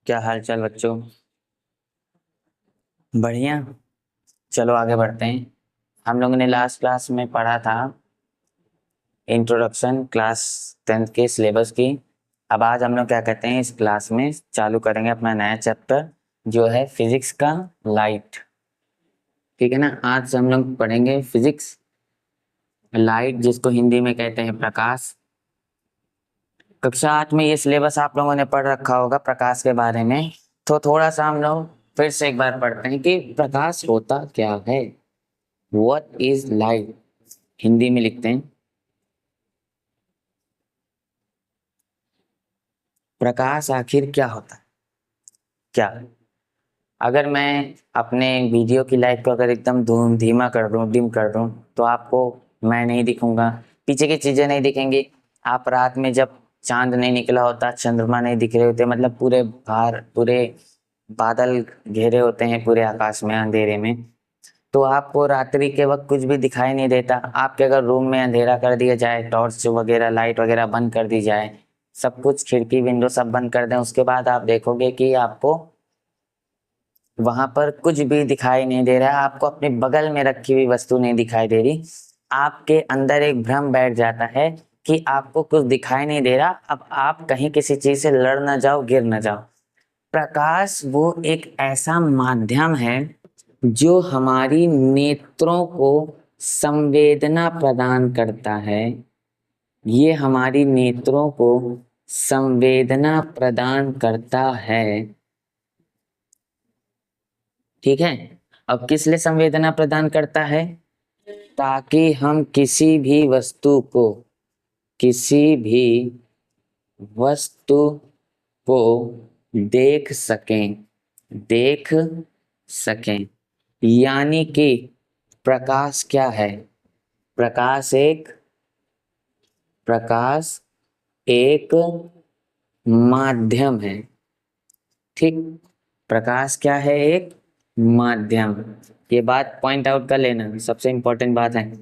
क्या हाल चाल बच्चों। बढ़िया। चलो आगे बढ़ते हैं। हम लोगों ने लास्ट क्लास में पढ़ा था इंट्रोडक्शन क्लास 10th के सिलेबस की। अब आज हम लोग क्या कहते हैं, इस क्लास में चालू करेंगे अपना नया चैप्टर जो है फिजिक्स का लाइट। ठीक है ना। आज से हम लोग पढ़ेंगे फिजिक्स लाइट, जिसको हिंदी में कहते हैं प्रकाश। कक्षा 8 में ये सिलेबस आप लोगों ने पढ़ रखा होगा प्रकाश के बारे में। तो थोड़ा सा हम लोग फिर से एक बार पढ़ते हैं कि प्रकाश होता क्या है। What is light? हिंदी में लिखते हैं प्रकाश आखिर क्या होता है। क्या अगर मैं अपने वीडियो की लाइट को अगर एकदम धीमा कर दूं, डिम कर दूं, तो आपको मैं नहीं दिखूंगा, पीछे की चीजें नहीं दिखेंगी। आप रात में जब चांद नहीं निकला होता, चंद्रमा नहीं दिख रहे होते, मतलब पूरे बादल घेरे होते हैं पूरे आकाश में अंधेरे में, तो आपको रात्रि के वक्त कुछ भी दिखाई नहीं देता। आपके अगर रूम में अंधेरा कर दिया जाए, टॉर्च वगैरह लाइट वगैरह बंद कर दी जाए, सब कुछ खिड़की विंडो सब बंद कर दें, उसके बाद आप देखोगे कि आपको वहां पर कुछ भी दिखाई नहीं दे रहा है। आपको अपने बगल में रखी हुई वस्तु नहीं दिखाई दे रही। आपके अंदर एक भ्रम बैठ जाता है कि आपको कुछ दिखाई नहीं दे रहा। अब आप कहीं किसी चीज से लड़ ना जाओ, गिर ना जाओ। प्रकाश वो एक ऐसा माध्यम है जो हमारी नेत्रों को संवेदना प्रदान करता है। ये हमारी नेत्रों को संवेदना प्रदान करता है। ठीक है। अब किस लिए संवेदना प्रदान करता है? ताकि हम किसी भी वस्तु को देख सकें। यानी कि प्रकाश क्या है? प्रकाश एक माध्यम है। ठीक। प्रकाश क्या है? एक माध्यम। ये बात पॉइंट आउट कर लेना, सबसे इंपॉर्टेंट बात है।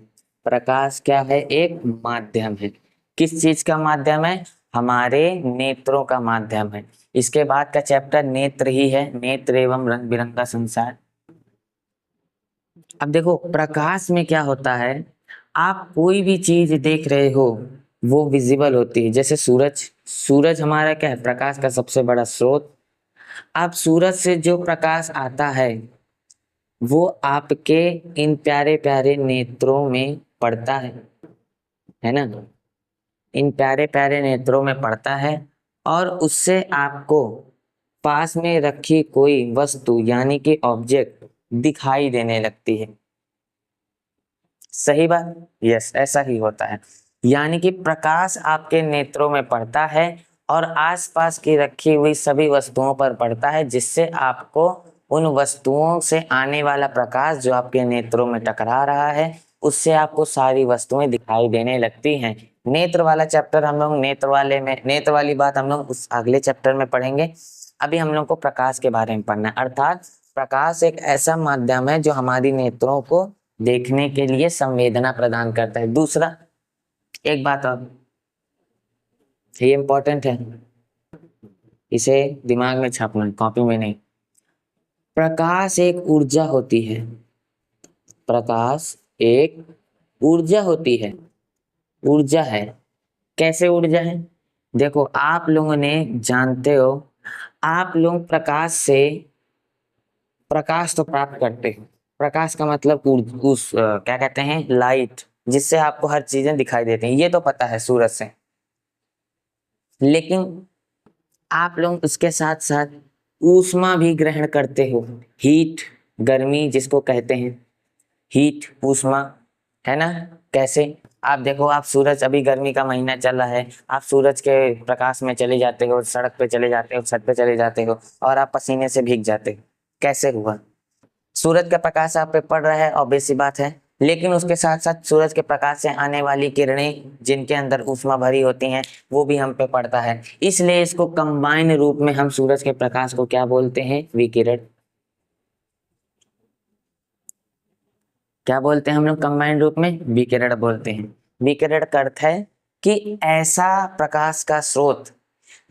प्रकाश क्या है? एक माध्यम है। किस चीज का माध्यम है? हमारे नेत्रों का माध्यम है। इसके बाद का चैप्टर नेत्र ही है, नेत्र एवं रंग बिरंगा संसार। अब देखो प्रकाश में क्या होता है, आप कोई भी चीज देख रहे हो वो विजिबल होती है। जैसे सूरज हमारा क्या है? प्रकाश का सबसे बड़ा स्रोत। अब सूरज से जो प्रकाश आता है वो आपके इन प्यारे प्यारे नेत्रों में पड़ता है ना। इन प्यारे प्यारे नेत्रों में पड़ता है और उससे आपको पास में रखी कोई वस्तु यानी कि ऑब्जेक्ट दिखाई देने लगती है। सही बात। यस, ऐसा ही होता है। यानी कि प्रकाश आपके नेत्रों में पड़ता है और आसपास की रखी हुई सभी वस्तुओं पर पड़ता है, जिससे आपको उन वस्तुओं से आने वाला प्रकाश जो आपके नेत्रों में टकरा रहा है, उससे आपको सारी वस्तुएं दिखाई देने लगती हैं। नेत्र वाला चैप्टर हम लोग नेत्र वाली बात हम लोग उस अगले चैप्टर में पढ़ेंगे। अभी हम लोग को प्रकाश के बारे में पढ़ना है। अर्थात प्रकाश एक ऐसा माध्यम है जो हमारी नेत्रों को देखने के लिए संवेदना प्रदान करता है। दूसरा, एक बात और, ये इंपॉर्टेंट है, इसे दिमाग में छापना, कॉपी में नहीं। प्रकाश एक ऊर्जा होती है। प्रकाश एक ऊर्जा होती है। ऊर्जा है। कैसे ऊर्जा है? देखो आप लोगों ने जानते हो, आप लोग प्रकाश तो प्राप्त करते हो। प्रकाश का मतलब क्या कहते हैं, लाइट, जिससे आपको हर चीजें दिखाई देती हैं, ये तो पता है सूरज से। लेकिन आप लोग उसके साथ साथ ऊष्मा भी ग्रहण करते हो। हीट, गर्मी जिसको कहते हैं, हीट ऊष्मा, है ना। कैसे? आप देखो, आप सूरज, अभी गर्मी का महीना चल रहा है, आप सूरज के प्रकाश में चले जाते हो, सड़क पे चले जाते हो, छत पे चले जाते हो और आप पसीने से भीग जाते हो। कैसे हुआ? सूरज का प्रकाश आप पे पड़ रहा है, ऑब्वियस सी बात है। लेकिन उसके साथ साथ सूरज के प्रकाश से आने वाली किरणें जिनके अंदर ऊष्मा भरी होती हैं, वो भी हम पे पड़ता है। इसलिए इसको कंबाइन रूप में हम सूरज के प्रकाश को क्या बोलते हैं? विकिरण। क्या बोलते हैं हम लोग कंबाइन रूप में? विकिरण बोलते हैं। विकिरण का अर्थ है कि ऐसा प्रकाश का स्रोत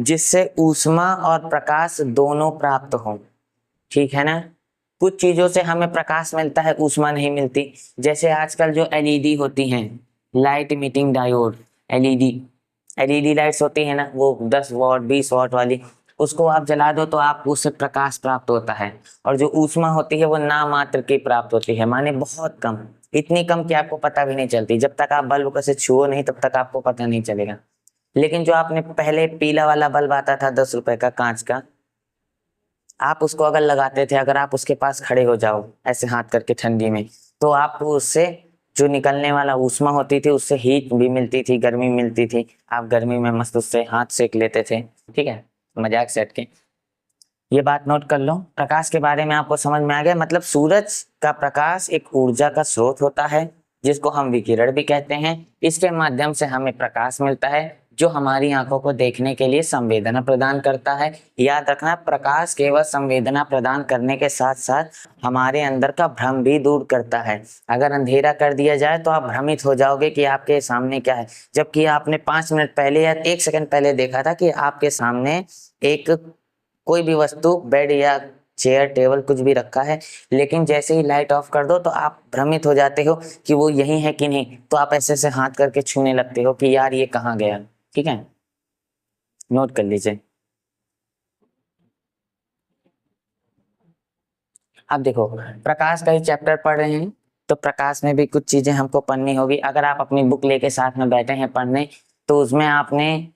जिससे ऊष्मा और प्रकाश दोनों प्राप्त हो। ठीक है ना। कुछ चीजों से हमें प्रकाश मिलता है, ऊष्मा नहीं मिलती। जैसे आजकल जो एलईडी होती हैं, light emitting diode, LED LED lights होती है ना, वो 10 वॉट 20 वॉट वाली, उसको आप जला दो तो आप उससे प्रकाश प्राप्त होता है। और जो ऊष्मा होती है वो ना मात्र की प्राप्त होती है, माने बहुत कम, इतनी कम कि आपको पता भी नहीं चलती। जब तक आप बल्ब को से छुओ नहीं तब तक आपको पता नहीं चलेगा। लेकिन जो आपने पहले पीला वाला बल्ब आता था 10 रुपए का कांच का, आप उसको अगर लगाते थे, अगर आप उसके पास खड़े हो जाओ ऐसे हाथ करके ठंडी में, तो आपको उससे जो निकलने वाला ऊष्मा होती थी उससे हीट भी मिलती थी, गर्मी मिलती थी। आप गर्मी में मस्त उससे हाथ सेक लेते थे। ठीक है, मजाक सेट के ये बात नोट कर लो। प्रकाश के बारे में आपको समझ में आ गया। मतलब सूरज का प्रकाश एक ऊर्जा का स्रोत होता है जिसको हम विकिरण भी कहते हैं। इसके माध्यम से हमें प्रकाश मिलता है जो हमारी आंखों को देखने के लिए संवेदना प्रदान करता है। याद रखना, प्रकाश केवल संवेदना प्रदान करने के साथ साथ हमारे अंदर का भ्रम भी दूर करता है। अगर अंधेरा कर दिया जाए तो आप भ्रमित हो जाओगे कि आपके सामने क्या है, जबकि आपने 5 मिनट पहले या 1 सेकंड पहले देखा था कि आपके सामने एक कोई भी वस्तु, बेड या चेयर टेबल कुछ भी रखा है। लेकिन जैसे ही लाइट ऑफ कर दो तो आप भ्रमित हो जाते हो कि वो यही है कि नहीं, तो आप ऐसे से हाथ करके छूने लगते हो कि यार ये कहाँ गया। ठीक है, नोट कर लीजिए। अब देखो, प्रकाश का ही चैप्टर पढ़ रहे हैं तो प्रकाश में भी कुछ चीजें हमको पढ़नी होगी। अगर आप अपनी बुक लेके साथ में बैठे हैं पढ़ने, तो उसमें आपने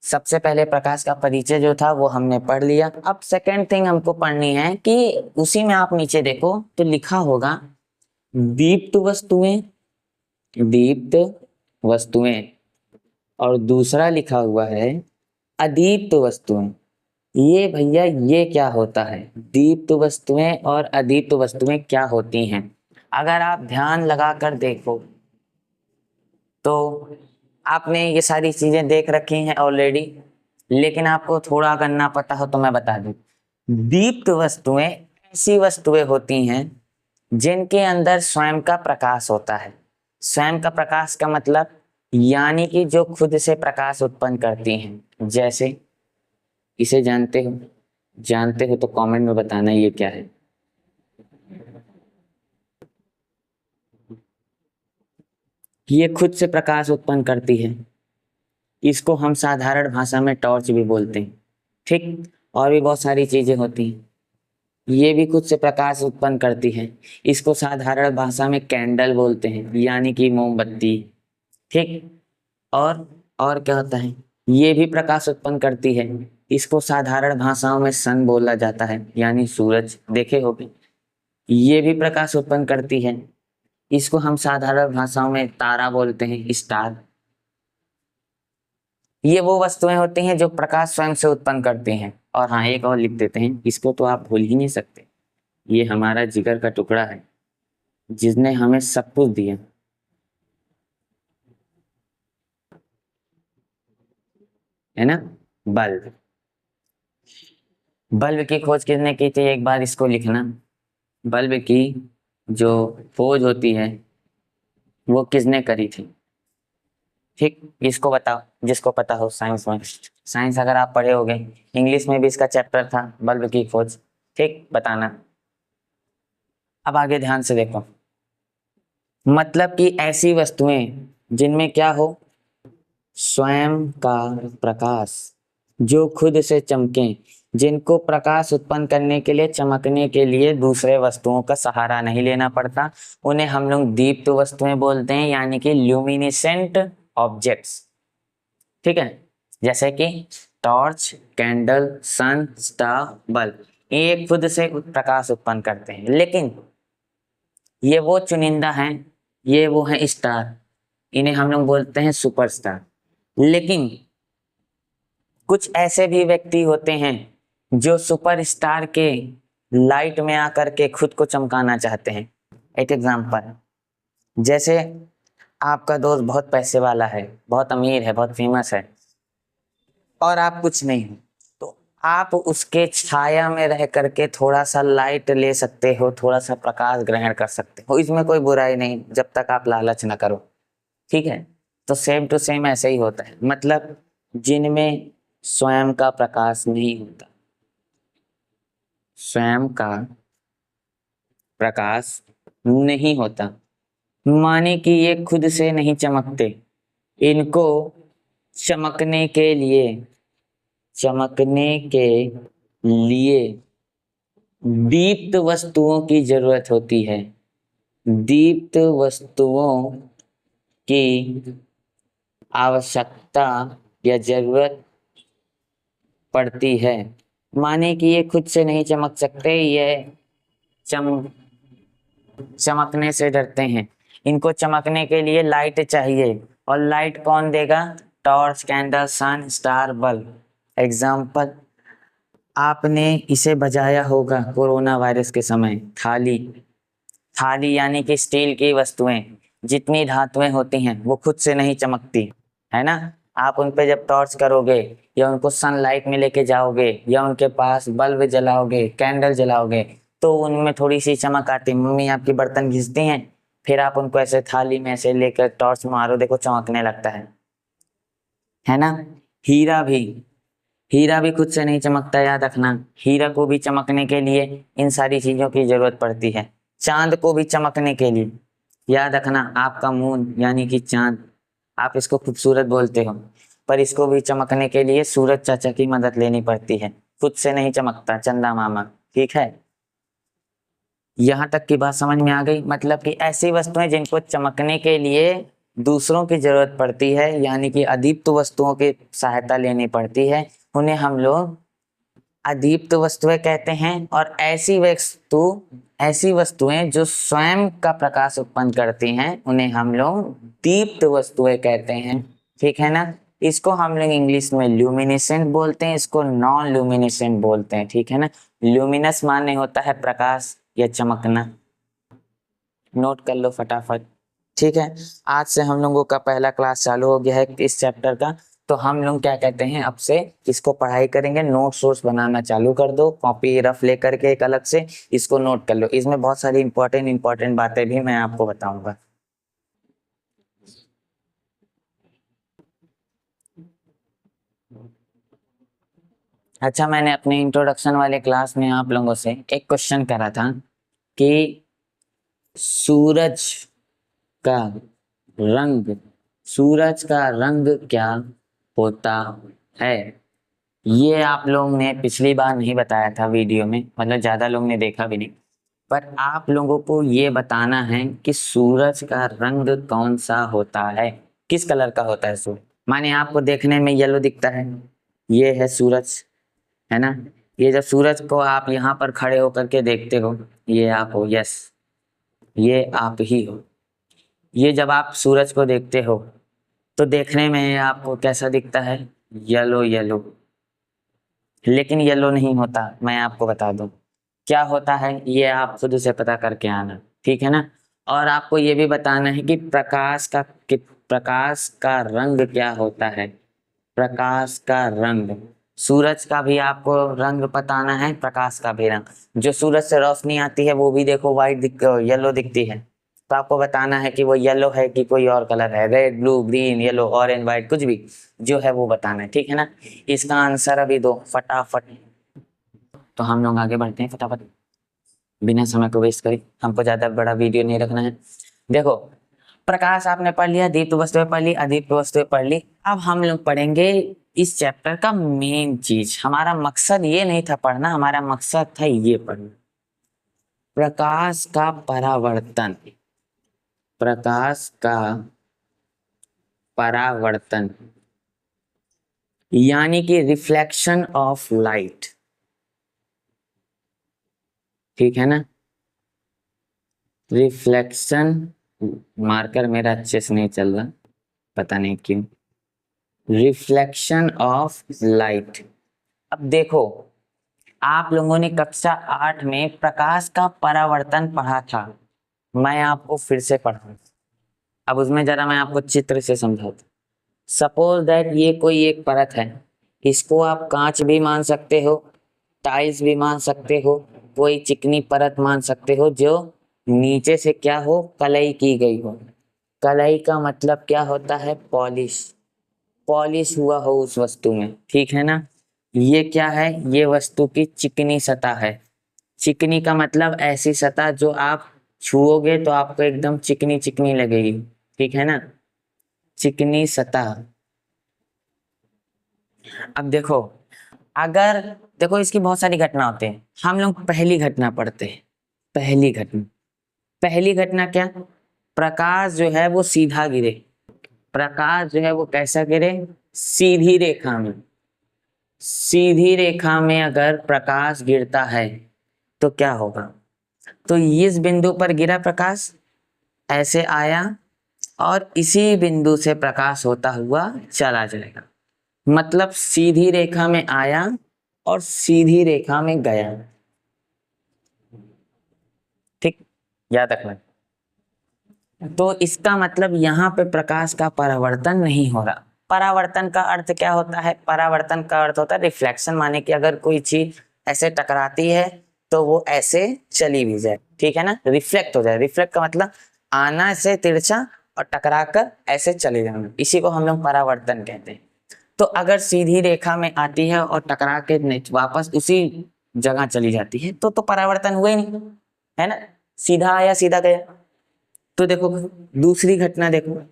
सबसे पहले प्रकाश का परिचय जो था वो हमने पढ़ लिया। अब सेकेंड थिंग हमको पढ़नी है कि उसी में आप नीचे देखो तो लिखा होगा दीप्त वस्तुएं, दीप्त वस्तुएं, और दूसरा लिखा हुआ है अदीप्त वस्तुएं। ये भैया ये क्या होता है? दीप्त वस्तुएं और अदीप्त वस्तुएं क्या होती हैं? अगर आप ध्यान लगाकर देखो तो आपने ये सारी चीजें देख रखी हैं ऑलरेडी, लेकिन आपको थोड़ा अगर ना पता हो तो मैं बता दूं। दीप्त वस्तुएं ऐसी वस्तुएं होती हैं जिनके अंदर स्वयं का प्रकाश होता है। स्वयं का प्रकाश का मतलब यानी कि जो खुद से प्रकाश उत्पन्न करती हैं। जैसे इसे जानते हो? जानते हो तो कमेंट में बताना ये क्या है। ये खुद से प्रकाश उत्पन्न करती है। इसको हम साधारण भाषा में टॉर्च भी बोलते हैं। ठीक, और भी बहुत सारी चीजें होती हैं, ये भी खुद से प्रकाश उत्पन्न करती है। इसको साधारण भाषा में कैंडल बोलते हैं, यानी कि मोमबत्ती। ठीक, और क्या होता है, ये भी प्रकाश उत्पन्न करती है। इसको साधारण भाषाओं में सन बोला जाता है, यानी सूरज, देखे होगे। ये भी प्रकाश उत्पन्न करती है। इसको हम साधारण भाषाओं में तारा बोलते हैं, स्टार। ये वो वस्तुएं होती हैं जो प्रकाश स्वयं से उत्पन्न करती हैं। और हाँ, एक और लिख देते हैं, इसको तो आप भूल ही नहीं सकते, ये हमारा जिगर का टुकड़ा है जिसने हमें सब कुछ दिया, है ना, बल्ब। बल्ब की खोज किसने की थी, एक बार इसको लिखना। बल्ब की जो खोज होती है वो किसने करी थी? ठीक, इसको बताओ, जिसको पता हो साइंस में। साइंस अगर आप पढ़े होगे, इंग्लिश में भी इसका चैप्टर था बल्ब की खोज। ठीक, बताना। अब आगे ध्यान से देखो, मतलब कि ऐसी वस्तुएं जिनमें क्या हो, स्वयं का प्रकाश, जो खुद से चमके, जिनको प्रकाश उत्पन्न करने के लिए, चमकने के लिए दूसरे वस्तुओं का सहारा नहीं लेना पड़ता, उन्हें हम लोग दीप्त वस्तुएं बोलते हैं, यानी कि ल्यूमिनेसेंट ऑब्जेक्ट्स। ठीक है, जैसे कि टॉर्च, कैंडल, सन, स्टार, बल्ब, ये खुद से प्रकाश उत्पन्न करते हैं। लेकिन ये वो चुनिंदा हैं, ये वो हैं स्टार, इन्हें हम लोग बोलते हैं सुपरस्टार। लेकिन कुछ ऐसे भी व्यक्ति होते हैं जो सुपरस्टार के लाइट में आकर के खुद को चमकाना चाहते हैं। एक एग्जांपल, जैसे आपका दोस्त बहुत पैसे वाला है, बहुत अमीर है, बहुत फेमस है, और आप कुछ नहीं हो, तो आप उसके छाया में रह करके थोड़ा सा लाइट ले सकते हो, थोड़ा सा प्रकाश ग्रहण कर सकते हो, इसमें कोई बुराई नहीं जब तक आप लालच ना करो। ठीक है, तो सेम टू सेम ऐसे ही होता है। मतलब जिनमें स्वयं का प्रकाश नहीं होता, स्वयं का प्रकाश नहीं होता। माने कि ये खुद से नहीं चमकते, इनको चमकने के लिए दीप्त वस्तुओं की जरूरत होती है, दीप्त वस्तुओं की आवश्यकता या जरूरत पड़ती है। माने कि ये खुद से नहीं चमक सकते, ये चमकने से डरते हैं, इनको चमकने के लिए लाइट चाहिए। और लाइट कौन देगा? टॉर्च, कैंडल, सन, स्टार, बल्ब। एग्जाम्पल, आपने इसे बजाया होगा कोरोना वायरस के समय, थाली। थाली यानी कि स्टील की वस्तुएं, जितनी धातुएं होती हैं वो खुद से नहीं चमकती, है ना। आप उन पे जब टॉर्च करोगे या उनको सनलाइट में लेके जाओगे या उनके पास बल्ब जलाओगे, कैंडल जलाओगे, तो उनमें थोड़ी सी चमक आती। मम्मी आपकी बर्तन घिसती हैं, फिर आप उनको ऐसे थाली में ऐसे लेकर टॉर्च मारो, देखो चमकने लगता है ना। हीरा भी खुद से नहीं चमकता, याद रखना। हीरा को भी चमकने के लिए इन सारी चीजों की जरूरत पड़ती है। चांद को भी चमकने के लिए, याद रखना, आपका मून यानी कि चांद, आप इसको खूबसूरत बोलते हो, पर इसको भी चमकने के लिए सूरज चाचा की मदद लेनी पड़ती है, खुद से नहीं चमकता, चंदा मामा। ठीक है, यहाँ तक की बात समझ में आ गई। मतलब कि ऐसी वस्तुएं जिनको चमकने के लिए दूसरों की जरूरत पड़ती है, यानी कि अदीप्त वस्तुओं की सहायता लेनी पड़ती है, उन्हें हम लोग अदीप्त वस्तुएं कहते हैं। और ऐसी वस्तुएं जो स्वयं का प्रकाश उत्पन्न करती हैं, उन्हें हम लोग दीप्त वस्तुएं कहते हैं। ठीक है ना। इसको हम लोग इंग्लिश में ल्यूमिनेसेंट बोलते हैं, इसको नॉन ल्यूमिनेसेंट बोलते हैं। ठीक है ना। ल्यूमिनस माने होता है प्रकाश या चमकना, नोट कर लो फटाफट। ठीक है, आज से हम लोगों का पहला क्लास चालू हो गया है इस चैप्टर का। तो हम लोग क्या कहते हैं, अब से इसको पढ़ाई करेंगे, नोट सोर्स बनाना चालू कर दो, कॉपी रफ लेकर के एक अलग से इसको नोट कर लो। इसमें बहुत सारी इंपॉर्टेंट बातें भी मैं आपको बताऊंगा। अच्छा, मैंने अपने इंट्रोडक्शन वाले क्लास में आप लोगों से एक क्वेश्चन करा था कि सूरज का सूरज का रंग क्या होता है। ये आप लोग ने पिछली बार नहीं बताया था वीडियो में, मतलब ज्यादा लोग ने देखा भी नहीं, पर आप लोगों को ये बताना है कि सूरज का रंग कौन सा होता है, किस कलर का होता है सूरज। माने आपको देखने में येलो दिखता है, ये है सूरज, है ना। ये जब सूरज को आप यहाँ पर खड़े होकर के देखते हो, ये आप हो, यस, ये आप ही हो। ये जब आप सूरज को देखते हो तो देखने में आपको कैसा दिखता है, येलो येलो। लेकिन येलो नहीं होता, मैं आपको बता दूं क्या होता है, ये आप खुद से पता करके आना। ठीक है ना। और आपको ये भी बताना है कि प्रकाश का रंग क्या होता है। प्रकाश का रंग, सूरज का भी आपको रंग बताना है, प्रकाश का भी रंग। जो सूरज से रोशनी आती है वो भी देखो येलो दिखती है, तो आपको बताना है कि वो येलो है कि कोई और कलर है, red, blue, green, yellow, orange, white, कुछ भी जो है वो बताना है। ठीक है ना। इसका आंसर अभी दो फटाफट। तो हम लोग आगे बढ़ते हैं फटाफट, बिना समय को वेस्ट करे, हमको ज्यादा बड़ा वीडियो नहीं रखना है। देखो, प्रकाश आपने पढ़ लिया, दीप्त वस्तुएं पढ़ ली, अदीप्त वस्तुएं पढ़ ली। अब हम लोग पढ़ेंगे इस चैप्टर का मेन चीज। हमारा मकसद ये नहीं था पढ़ना, हमारा मकसद था ये पढ़ना, प्रकाश का परावर्तन। प्रकाश का परावर्तन यानी कि रिफ्लेक्शन ऑफ लाइट। ठीक है ना। रिफ्लेक्शन, मार्कर मेरा अच्छे से नहीं चल रहा, पता नहीं क्यों। Reflection of light. अब देखो, आप लोगों ने कक्षा 8 में प्रकाश का परावर्तन पढ़ा था, मैं आपको फिर से पढ़ाऊं। अब उसमें जरा मैं आपको चित्र से समझाता। सपोज दैट ये कोई एक परत है, इसको आप कांच भी मान सकते हो, टाइल्स भी मान सकते हो, कोई चिकनी परत मान सकते हो जो नीचे से क्या हो, कलई की गई हो। कलई का मतलब क्या होता है, पॉलिश। पॉलिश हुआ हो उस वस्तु में, ठीक है ना। ये क्या है, ये वस्तु की चिकनी सतह है। चिकनी का मतलब ऐसी सतह जो आप छुओगे तो आपको एकदम चिकनी चिकनी लगेगी, ठीक है ना, चिकनी सतह। अब देखो, अगर देखो इसकी बहुत सारी घटना होते हैं, हम लोग पहली घटना पढ़ते हैं। पहली घटना क्या, प्रकाश जो है वो सीधा गिरे। प्रकाश जो है वो कैसा गिरे, सीधी रेखा में। सीधी रेखा में अगर प्रकाश गिरता है तो क्या होगा, तो इस बिंदु पर गिरा प्रकाश, ऐसे आया और इसी बिंदु से प्रकाश होता हुआ चला जाएगा। मतलब सीधी रेखा में आया और सीधी रेखा में गया, ठीक, याद रखना। तो इसका मतलब यहाँ पे प्रकाश का परावर्तन नहीं हो रहा। परावर्तन का अर्थ क्या होता है, परावर्तन का अर्थ होता है रिफ्लेक्शन, माने कि अगर कोई चीज ऐसे टकराती है तो वो ऐसे चली भी जाए, ठीक है ना, रिफ्लेक्ट हो जाए। रिफ्लेक्ट का मतलब आना से तिरछा और टकरा कर ऐसे चले जाना, इसी को हम लोग परावर्तन कहते हैं। तो अगर सीधी रेखा में आती है और टकरा के वापस उसी जगह चली जाती है तो परावर्तन हुआ ही नहीं, है ना, सीधा आया सीधा गया। तो देखो दूसरी घटना, देखो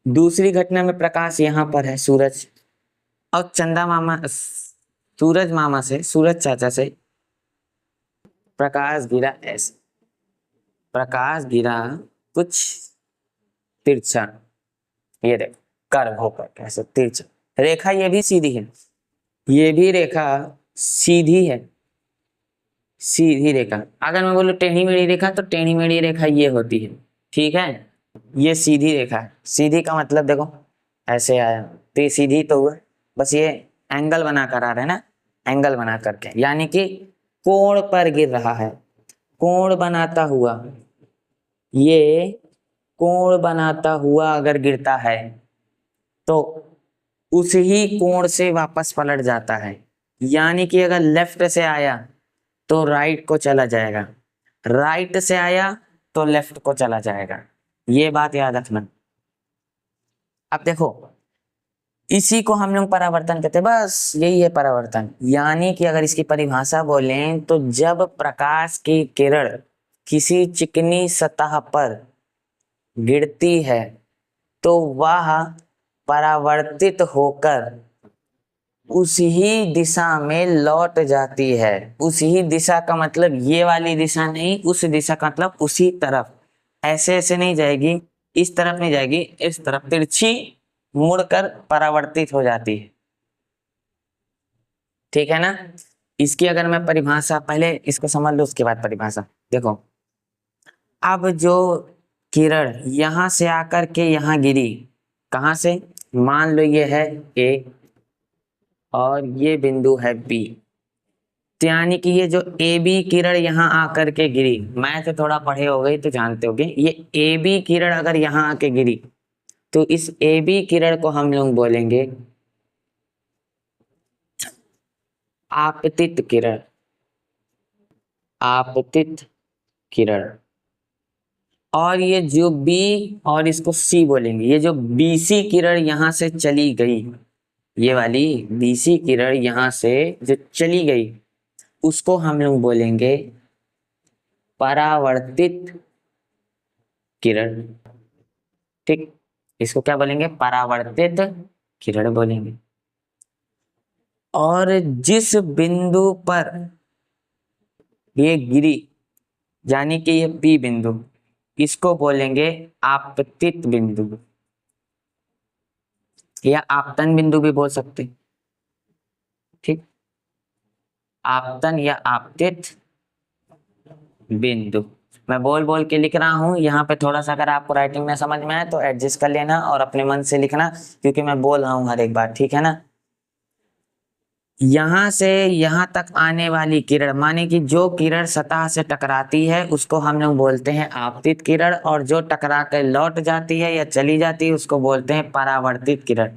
दूसरी घटना में प्रकाश यहाँ पर है, सूरज, और चंदा मामा, सूरज मामा से, सूरज चाचा से प्रकाश गिरा ऐसे, प्रकाश गिरा कुछ तिरछा, ये देखो कर्व होकर कैसे तिरछा। रेखा ये भी सीधी है, ये भी रेखा सीधी है, सीधी रेखा। अगर मैं बोलूं टेढ़ी मेढ़ी रेखा तो टेढ़ी मेढ़ी रेखा ये होती है, ठीक है। ये सीधी रेखा है, सीधी का मतलब देखो ऐसे आया तो ये सीधी तो हुआ, बस ये एंगल बना कर आ रहा है ना, एंगल बना करके, यानी कि कोण पर गिर रहा है, कोण बनाता हुआ, ये कोण बनाता हुआ अगर गिरता है तो उस ही कोण से वापस पलट जाता है। यानी कि अगर लेफ्ट से आया तो राइट को चला जाएगा, राइट से आया तो लेफ्ट को चला जाएगा, ये बात याद रखना। अब देखो इसी को हम लोग परावर्तन कहते हैं, बस यही है परावर्तन। यानी कि अगर इसकी परिभाषा बोलें तो जब प्रकाश की किरण किसी चिकनी सतह पर गिरती है तो वह परावर्तित होकर उसी दिशा में लौट जाती है। उसी दिशा का मतलब ये वाली दिशा नहीं, उस दिशा का मतलब उसी तरफ, ऐसे ऐसे नहीं जाएगी, इस तरफ नहीं जाएगी, इस तरफ तिरछी मुड़कर परावर्तित हो जाती है, ठीक है ना। इसकी अगर मैं परिभाषा, पहले इसको समझ लो उसके बाद परिभाषा देखो। अब जो किरण यहां से आकर के यहां गिरी, कहां से, मान लो ये है ए और ये बिंदु है बी, यानी कि ये जो ए बी किरण यहाँ आकर के गिरी, मैं तो थोड़ा पढ़े हो गई तो जानते होगे, ये ए बी किरण अगर यहाँ आके गिरी तो इस ए बी किरण को हम लोग बोलेंगे आपतित किरण, आपतित किरण। और ये जो बी और इसको सी बोलेंगे, ये जो बीसी किरण यहाँ से चली गई, ये वाली बीसी किरण यहाँ से जो चली गई उसको हम लोग बोलेंगे परावर्तित किरण, ठीक, इसको क्या बोलेंगे, परावर्तित किरण बोलेंगे। और जिस बिंदु पर ये गिरी, यानी कि ये पी बिंदु, इसको बोलेंगे आपतित बिंदु या आपतन बिंदु भी बोल सकते, ठीक, आपतन या आपतित बिंदु। मैं बोल बोल के लिख रहा हूँ यहाँ पे, थोड़ा सा अगर आपको राइटिंग में समझ में आए तो एडजस्ट कर लेना और अपने मन से लिखना, क्योंकि मैं बोल रहा हूँ हर एक बार, ठीक है ना। यहाँ से यहाँ तक आने वाली किरण, माने कि जो किरण सतह से टकराती है उसको हम लोग बोलते हैं आपतित किरण, और जो टकरा कर लौट जाती है या चली जाती है उसको बोलते हैं परावर्तित किरण।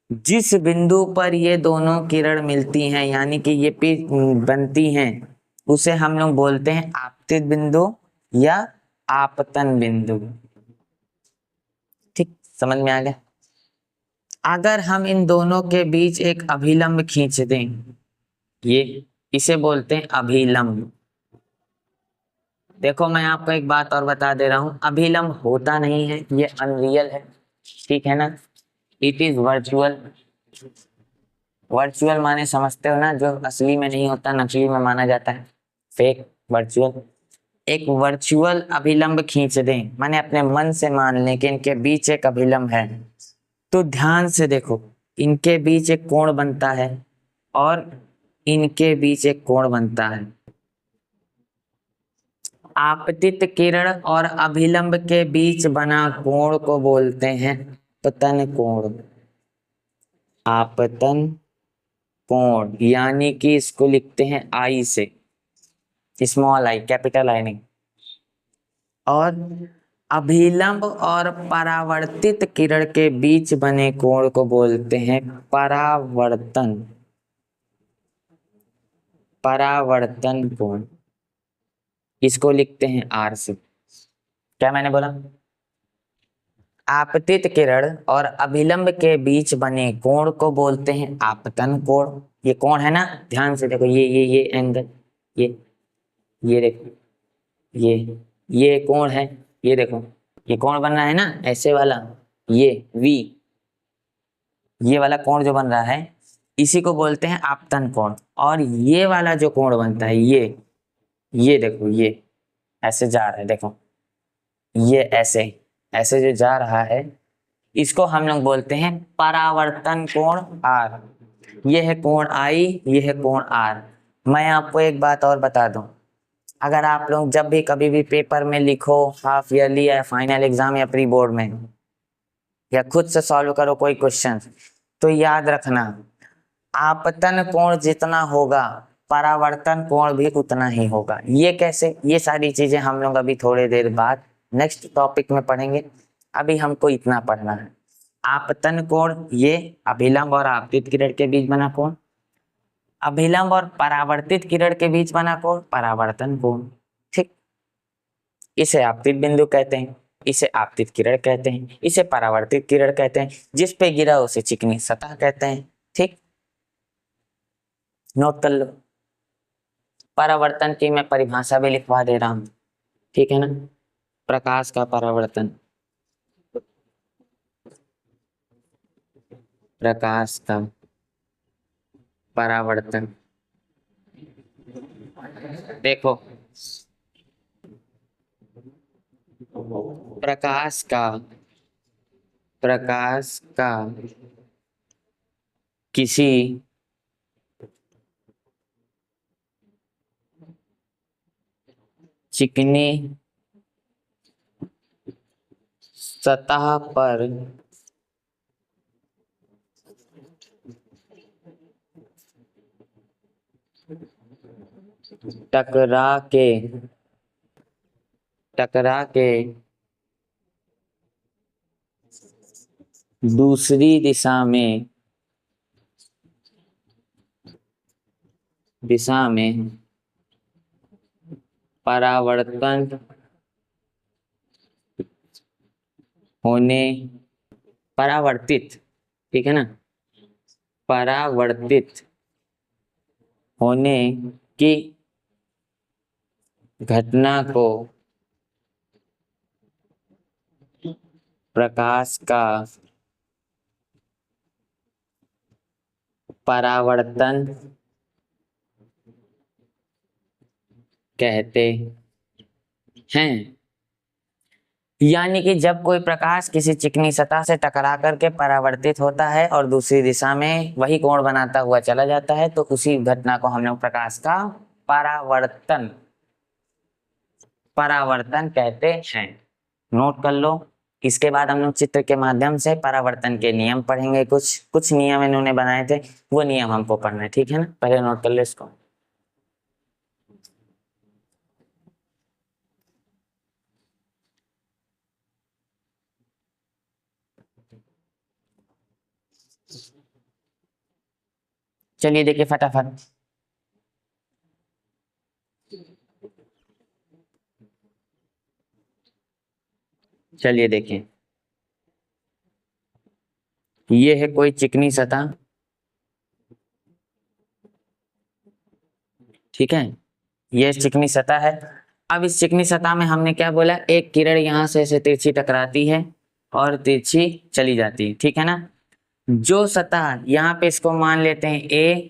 जिस बिंदु पर ये दोनों किरण मिलती हैं, यानी कि ये बनती हैं, उसे हम लोग बोलते हैं आपतित बिंदु या आपतन बिंदु, ठीक, समझ में आ गया। अगर हम इन दोनों के बीच एक अभिलंब खींच दें, ये इसे बोलते हैं अभिलंब। देखो मैं आपको एक बात और बता दे रहा हूं, अभिलंब होता नहीं है, ये अनरियल है, ठीक है ना। It is virtual. वर्चुअल माने समझते हो ना, जो असली में नहीं होता, नकली में माना जाता है, फेक वर्चुअल। एक वर्चुअल अभिलंब खींच दें माने अपने मन से मान लें कि इनके बीच एक अभिलंब है, तो ध्यान से देखो, इनके बीच एक कोण बनता है और इनके बीच एक कोण बनता है। आपतित किरण और अभिलंब के बीच बना कोण को बोलते हैं आपतन कोण। आपतन कोण यानी कि इसको लिखते हैं आई से, स्मॉल आई, कैपिटल आई नहीं। और अभिलंब और परावर्तित किरण के बीच बने कोण को बोलते हैं परावर्तन। परावर्तन कोण, इसको लिखते हैं आर से। क्या मैंने बोला? आपतित किरण और अभिलंब के बीच बने कोण को बोलते हैं आपतन कोण। ये कोण है ना, ध्यान से देखो, ये एंगल, ये देखो, ये कोण है, ये देखो, ये कोण बन रहा है ना ऐसे वाला, ये वी, ये वाला कोण जो बन रहा है इसी को बोलते हैं आपतन कोण। और ये वाला जो कोण बनता है, ये देखो, ये ऐसे जा रहा है, देखो ये ऐसे ऐसे जो जा रहा है, इसको हम लोग बोलते हैं परावर्तन कोण आर। ये है कोण आई, ये है कोण आर। मैं आपको एक बात और बता दूं, अगर आप लोग जब भी कभी भी पेपर में लिखो, हाफ ईयरली या फाइनल एग्जाम या प्री बोर्ड में, या खुद से सॉल्व करो कोई क्वेश्चन, तो याद रखना आपतन कोण जितना होगा परावर्तन कोण भी उतना ही होगा। ये कैसे, ये सारी चीजें हम लोग अभी थोड़ी देर बाद नेक्स्ट टॉपिक में पढ़ेंगे। अभी हमको इतना पढ़ना है, आपतन कोण ये अभिलंब और आपतित किरण के बीच बना कोण, अभिलंब और परावर्तित किरण के बीच बना कोण परावर्तन कोण, ठीक। इसे आपतित बिंदु कहते हैं, इसे आपतित किरण कहते हैं, इसे परावर्तित किरण कहते हैं, जिस पे गिरा उसे चिकनी सतह कहते हैं, ठीक। नोट कर लो। परावर्तन की मैं परिभाषा भी लिखवा दे रहा हूं, ठीक है ना। प्रकाश का परावर्तन, प्रकाश का परावर्तन, देखो प्रकाश का किसी चिकनी सतह पर टकरा के दूसरी दिशा में परावर्तन होने, परावर्तित, ठीक है ना, परावर्तित होने की घटना को प्रकाश का परावर्तन कहते हैं। यानी कि जब कोई प्रकाश किसी चिकनी सतह से टकरा करके परावर्तित होता है और दूसरी दिशा में वही कोण बनाता हुआ चला जाता है, तो उसी घटना को हम लोग प्रकाश का परावर्तन परावर्तन कहते हैं। नोट कर लो। इसके बाद हम लोग चित्र के माध्यम से परावर्तन के नियम पढ़ेंगे, कुछ कुछ नियम इन्होंने बनाए थे, वो नियम हमको पढ़ना है, ठीक है ना। पहले नोट कर लो इसको। चलिए देखिए फटाफट, चलिए देखिए, ये है कोई चिकनी सतह, ठीक है, ये चिकनी सतह है। अब इस चिकनी सतह में हमने क्या बोला, एक किरण यहाँ से ऐसे तिरछी टकराती है और तिरछी चली जाती है, ठीक है ना। जो सतह यहाँ पे, इसको मान लेते हैं ए,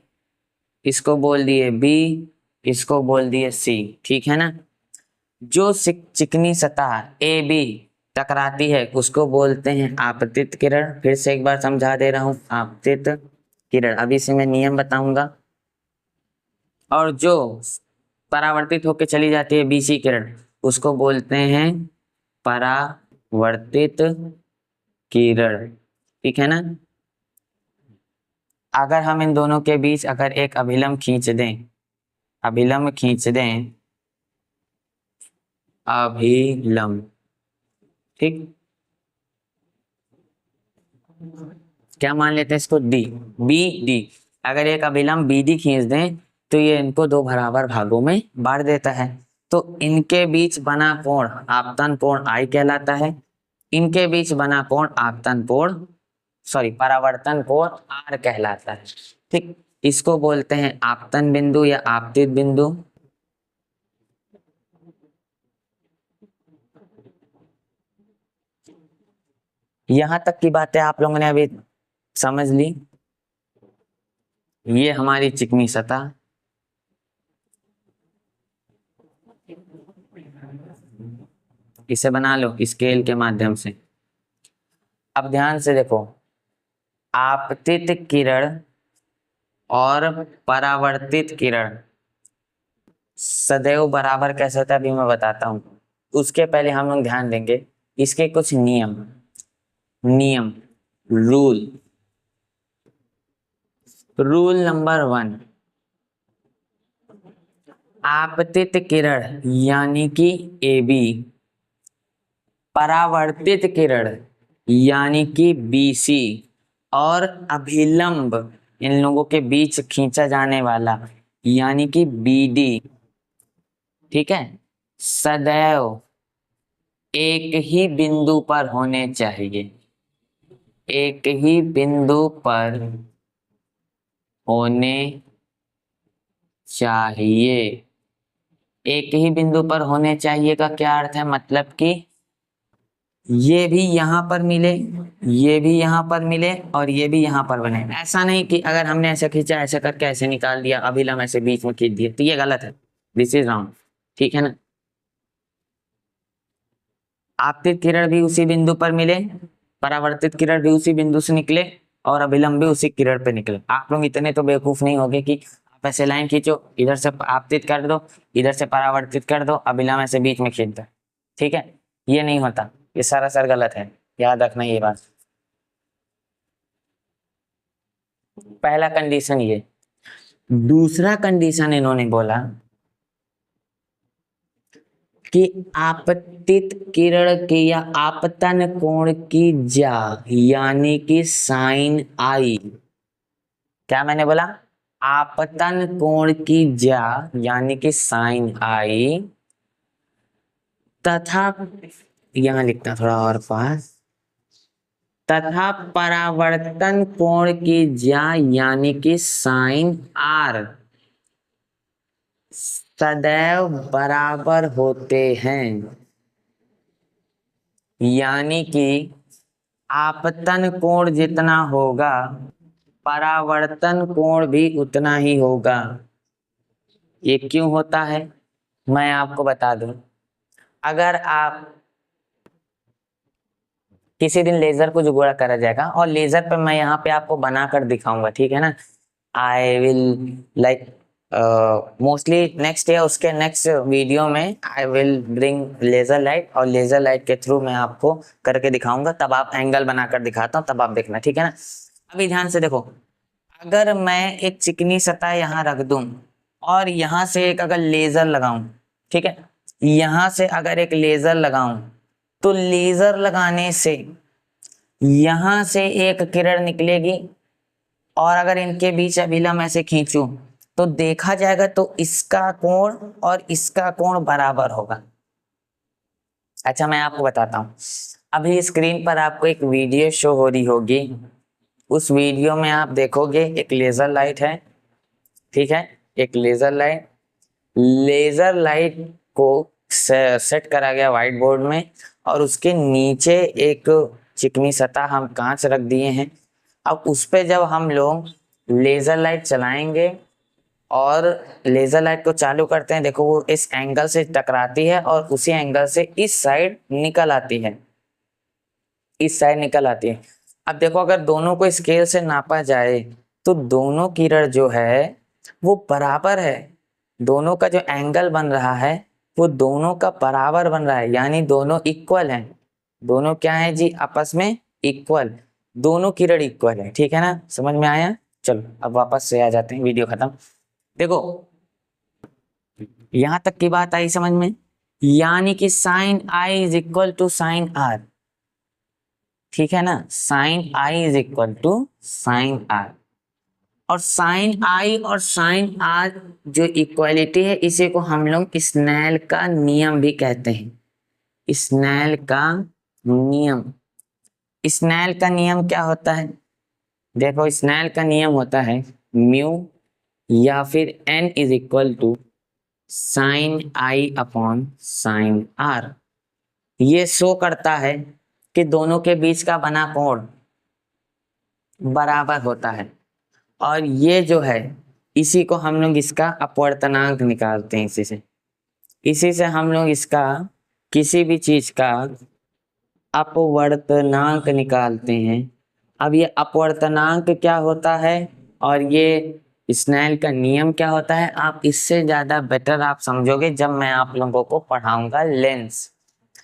इसको बोल दिए बी, इसको बोल दिए सी, ठीक है ना। जो चिकनी सतह ए बी टकराती है उसको बोलते हैं आपतित किरण। फिर से एक बार समझा दे रहा हूँ, आपतित किरण। अभी से मैं नियम बताऊंगा। और जो परावर्तित होकर चली जाती है बीसी किरण, उसको बोलते हैं परावर्तित किरण, ठीक है ना। अगर हम इन दोनों के बीच अगर एक अभिलंब खींच दें, अभिलंब खींच दें, अभिलंब, ठीक, क्या मान लेते हैं इसको, डी, बी डी। अगर एक अभिलंब बी डी खींच दें तो ये इनको दो बराबर भागों में बांट देता है। तो इनके बीच बना कोण आपतन कोण आई कहलाता है, इनके बीच बना कोण आपतन कोण, सॉरी, परावर्तन कोण आर कहलाता है, ठीक। इसको बोलते हैं आपतन बिंदु या आपतित बिंदु। यहां तक की बातें आप लोगों ने अभी समझ ली। ये हमारी चिकनी सतह, इसे बना लो स्केल के माध्यम से। अब ध्यान से देखो, आपतित किरण और परावर्तित किरण सदैव बराबर कैसे होता है अभी मैं बताता हूं। उसके पहले हम लोग ध्यान देंगे इसके कुछ नियम, नियम, रूल। रूल नंबर 1, आपतित किरण यानी कि ए बी, परावर्तित किरण यानी कि बी सी, और अभिलंब इन लोगों के बीच खींचा जाने वाला यानी कि बी डी, ठीक है, सदैव एक ही बिंदु पर होने चाहिए, एक ही बिंदु पर होने चाहिए। एक ही बिंदु पर होने चाहिए का क्या अर्थ है, मतलब कि ये भी यहां पर मिले, ये भी यहां पर मिले और ये भी यहां पर बने। ऐसा नहीं कि अगर हमने ऐसे खींचा, ऐसे करके ऐसे निकाल दिया, अभिलंब ऐसे बीच में खींच दिया, तो ये गलत है, दिस इज रॉन्ग, ठीक है ना। आपतित किरण भी उसी बिंदु पर मिले, परावर्तित किरण भी उसी बिंदु से निकले और अभिलंब भी उसी किरण पे निकले। आप लोग इतने तो बेवकूफ नहीं होगे कि आप ऐसे लाइन खींचो, इधर से आपतित कर दो, इधर से परावर्तित कर दो, अभिलंब ऐसे बीच में खींच दो, ठीक है। ये नहीं होता, ये सरासर गलत है, याद रखना ये बात। पहला कंडीशन ये। दूसरा कंडीशन इन्होंने बोला कि आपतित किरण की या आपतन कोण की ज्या यानी कि साइन आई, क्या मैंने बोला, आपतन कोण की ज्या यानी कि साइन आई, तथा यहां लिखता थोड़ा और पास, तथा परावर्तन कोण की ज्या यानी कि साइन आर सदैव बराबर होते हैं। यानी कि आपतन कोण जितना होगा परावर्तन कोण भी उतना ही होगा। ये क्यों होता है मैं आपको बता दूं। अगर आप किसी दिन लेजर को जुगाड़ करा जाएगा और लेजर पे मैं यहाँ पे आपको बनाकर दिखाऊंगा, ठीक है ना। I will like mostly next या उसके नेक्स्ट वीडियो में I will bring laser light, और लेजर लाइट के थ्रू मैं आपको करके दिखाऊंगा, तब आप एंगल बनाकर दिखाता हूँ, तब आप देखना, ठीक है ना। अभी ध्यान से देखो, अगर मैं एक चिकनी सतह यहाँ रख दूं और यहाँ से एक अगर लेजर लगाऊं, ठीक है, यहाँ से अगर एक लेजर लगाऊं तो लेजर लगाने से यहां से एक किरण निकलेगी और अगर इनके बीच अभिलंब ऐसे खींचूं तो देखा जाएगा तो इसका कोण और इसका कोण बराबर होगा। अच्छा मैं आपको बताता हूं, अभी स्क्रीन पर आपको एक वीडियो शो हो रही होगी, उस वीडियो में आप देखोगे एक लेजर लाइट है, ठीक है, एक लेजर लाइट को सेट करा गया व्हाइट बोर्ड में, और उसके नीचे एक चिकनी सतह हम कांच रख दिए हैं। अब उस पे जब हम लोग लेजर लाइट चलाएंगे और लेजर लाइट को चालू करते हैं, देखो वो इस एंगल से टकराती है और उसी एंगल से इस साइड निकल आती है, इस साइड निकल आती है। अब देखो अगर दोनों को स्केल से नापा जाए तो दोनों किरण जो है वो बराबर है, दोनों का जो एंगल बन रहा है वो दोनों का बराबर बन रहा है, यानी दोनों इक्वल हैं। दोनों क्या है जी, आपस में इक्वल, दोनों किरण इक्वल है, ठीक है ना, समझ में आया। चलो अब वापस से आ जाते हैं, वीडियो खत्म। देखो यहां तक की बात आई समझ में, यानी कि sine I is equal to sine R, ठीक है ना, sine I is equal to sine R. और साइन आई और साइन आर जो इक्वालिटी है, इसी को हम लोग स्नेल का नियम भी कहते हैं। स्नेल का नियम, स्नेल का नियम क्या होता है, देखो स्नेल का नियम होता है म्यू या फिर N is equal to sine I upon sine R. ये शो करता है कि दोनों के बीच का बना कोण बराबर होता है, और ये जो है इसी को हम लोग इसका अपवर्तनांक निकालते हैं, इसी से हम लोग इसका किसी भी चीज का अपवर्तनांक निकालते हैं। अब ये अपवर्तनांक क्या होता है और ये स्नेल का नियम क्या होता है, आप इससे ज्यादा बेटर आप समझोगे जब मैं आप लोगों को पढ़ाऊंगा लेंस।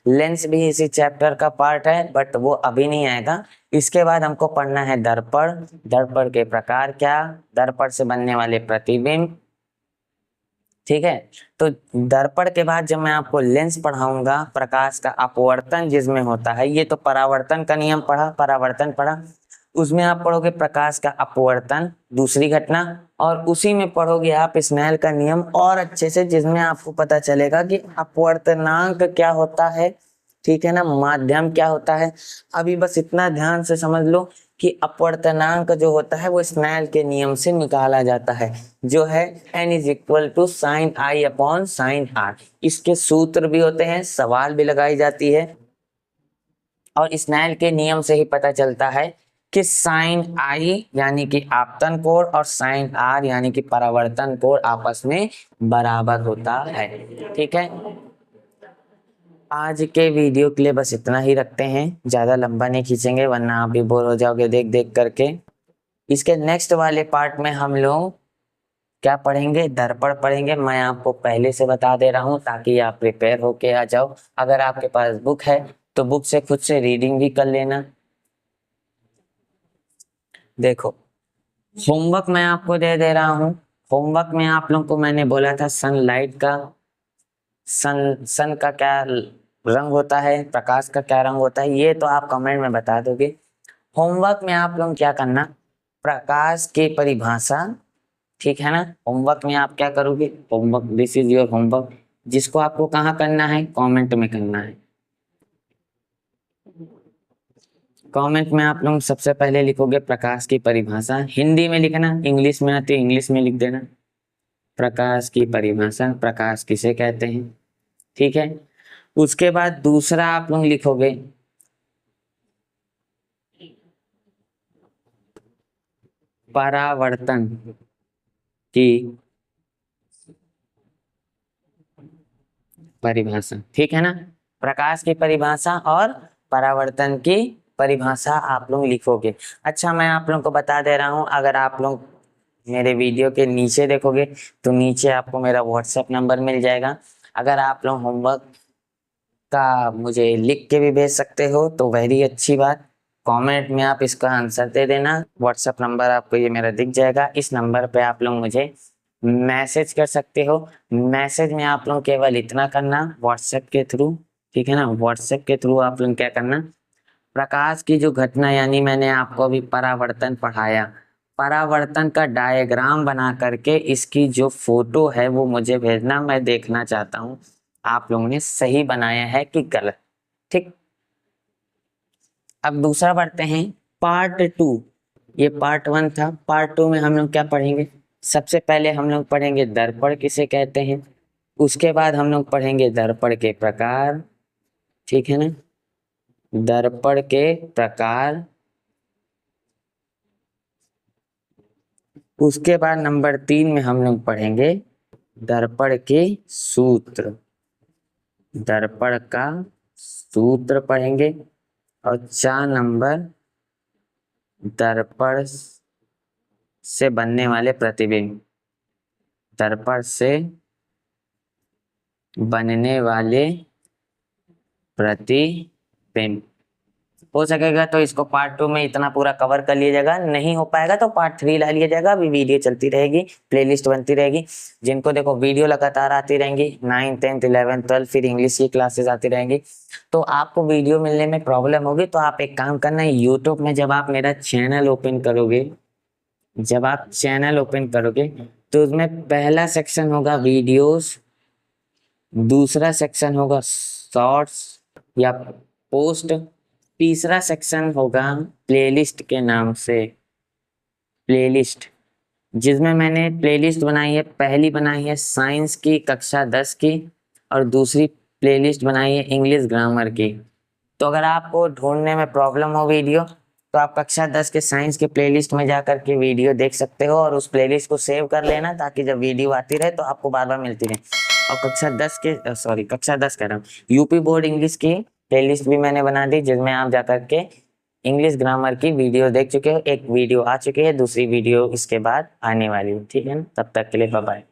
लेंस भी इसी चैप्टर का पार्ट है, बट वो अभी नहीं आएगा। इसके बाद हमको पढ़ना है दर्पण, दर्पण के प्रकार क्या, दर्पण से बनने वाले प्रतिबिंब, ठीक है। तो दर्पण के बाद जब मैं आपको लेंस पढ़ाऊंगा, प्रकाश का अपवर्तन जिसमें होता है, ये तो परावर्तन का नियम पढ़ा, परावर्तन पढ़ा, उसमें आप पढ़ोगे प्रकाश का अपवर्तन, दूसरी घटना, और उसी में पढ़ोगे आप स्नेल का नियम और अच्छे से, जिसमें आपको पता चलेगा कि अपवर्तनांक क्या होता है, ठीक है ना, माध्यम क्या होता है। अभी बस इतना ध्यान से समझ लो कि अपवर्तनांक जो होता है वो स्नेल के नियम से निकाला जाता है, जो है n is equal to sine I upon sine R. इसके सूत्र भी होते हैं, सवाल भी लगाई जाती है, और स्नेल के नियम से ही पता चलता है कि साइन आई यानी कि आपतन कोण और साइन आर यानी कि परावर्तन कोण आपस में बराबर होता है, ठीक है। आज के वीडियो के लिए बस इतना ही रखते हैं, ज्यादा लंबा नहीं खींचेंगे वरना आप भी बोर हो जाओगे देख देख करके। इसके नेक्स्ट वाले पार्ट में हम लोग क्या पढ़ेंगे, दर्पण पढ़ेंगे। मैं आपको पहले से बता दे रहा हूँ ताकि आप प्रिपेयर होके आ जाओ। अगर आपके पास बुक है तो बुक से खुद से रीडिंग भी कर लेना। देखो होमवर्क मैं आपको दे दे रहा हूँ, होमवर्क में आप लोगों को मैंने बोला था सनलाइट का, सन का क्या रंग होता है, प्रकाश का क्या रंग होता है, ये तो आप कमेंट में बता दोगे। होमवर्क में आप लोग क्या करना, प्रकाश की परिभाषा, ठीक है ना। होमवर्क में आप क्या करोगे, homework, this is your homework, जिसको आपको कहाँ करना है, कमेंट में करना है। कमेंट में आप लोग सबसे पहले लिखोगे प्रकाश की परिभाषा, हिंदी में लिखना, इंग्लिश में आती है इंग्लिश में लिख देना। प्रकाश की परिभाषा, प्रकाश किसे कहते हैं, ठीक है। उसके बाद दूसरा आप लोग लिखोगे परावर्तन की परिभाषा, ठीक है ना। प्रकाश की परिभाषा और परावर्तन की परिभाषा आप लोग लिखोगे। अच्छा मैं आप लोगों को बता दे रहा हूँ, अगर आप लोग मेरे वीडियो के नीचे देखोगे तो नीचे आपको मेरा व्हाट्सएप नंबर मिल जाएगा। अगर आप लोग होमवर्क का मुझे लिख के भी भेज सकते हो तो वेरी अच्छी बात, कमेंट में आप इसका आंसर दे देना। व्हाट्सएप नंबर आपको ये मेरा दिख जाएगा, इस नंबर पे आप लोग मुझे मैसेज कर सकते हो। मैसेज में आप लोग केवल इतना करना, व्हाट्सएप के थ्रू, ठीक है ना, व्हाट्सएप के थ्रू आप लोग क्या करना, प्रकाश की जो घटना, यानी मैंने आपको अभी परावर्तन पढ़ाया, परावर्तन का डायग्राम बना करके इसकी जो फोटो है वो मुझे भेजना, मैं देखना चाहता हूँ आप लोगों ने सही बनाया है कि गलत, ठीक। अब दूसरा बढ़ते हैं पार्ट 2, ये पार्ट 1 था। पार्ट 2 में हम लोग क्या पढ़ेंगे? सबसे पहले हम लोग पढ़ेंगे दर्पण किसे कहते हैं, उसके बाद हम लोग पढ़ेंगे दर्पण के प्रकार, ठीक है ना, दर्पण के प्रकार। उसके बाद नंबर 3 में हम लोग पढ़ेंगे दर्पण के सूत्र, दर्पण का सूत्र पढ़ेंगे। और 4 नंबर दर्पण से बनने वाले प्रतिबिंब, दर्पण से बनने वाले प्रतिबिंब। हो सकेगा तो इसको पार्ट 2 में इतना पूरा कवर कर लिया जाएगा, नहीं हो पाएगा तो पार्ट 3 ला लिया जाएगा। अभी वीडियो चलती रहेगी, प्लेलिस्ट बनती रहेगी। जिनको देखो वीडियो लगातार आती रहेंगी, 9th 10th 11th 12th फिर इंग्लिश की क्लासेस आती रहेंगी, तो आपको वीडियो मिलने में प्रॉब्लम होगी। तो आप एक काम करना, यूट्यूब में जब आप मेरा चैनल ओपन करोगे, जब आप चैनल ओपन करोगे तो उसमें पहला सेक्शन होगा वीडियोस, दूसरा सेक्शन होगा शॉर्ट्स या पोस्ट, तीसरा सेक्शन होगा प्लेलिस्ट के नाम से, प्लेलिस्ट, जिसमें मैंने प्लेलिस्ट बनाई है। पहली बनाई है साइंस की कक्षा 10 की और दूसरी प्लेलिस्ट बनाई है इंग्लिश ग्रामर की। तो अगर आपको ढूंढने में प्रॉब्लम हो वीडियो, तो आप कक्षा 10 के साइंस के प्लेलिस्ट में जाकर के वीडियो देख सकते हो और उस प्लेलिस्ट को सेव कर लेना, ताकि जब वीडियो आती रहे तो आपको बार बार मिलती रहे। और कक्षा 10 कह रहा हूँ, यूपी बोर्ड इंग्लिश की प्लेलिस्ट भी मैंने बना दी, जिसमें आप जाकर के इंग्लिश ग्रामर की वीडियो देख चुके हो। एक वीडियो आ चुकी है, दूसरी वीडियो इसके बाद आने वाली है, ठीक है ना। तब तक के लिए बाय बाय।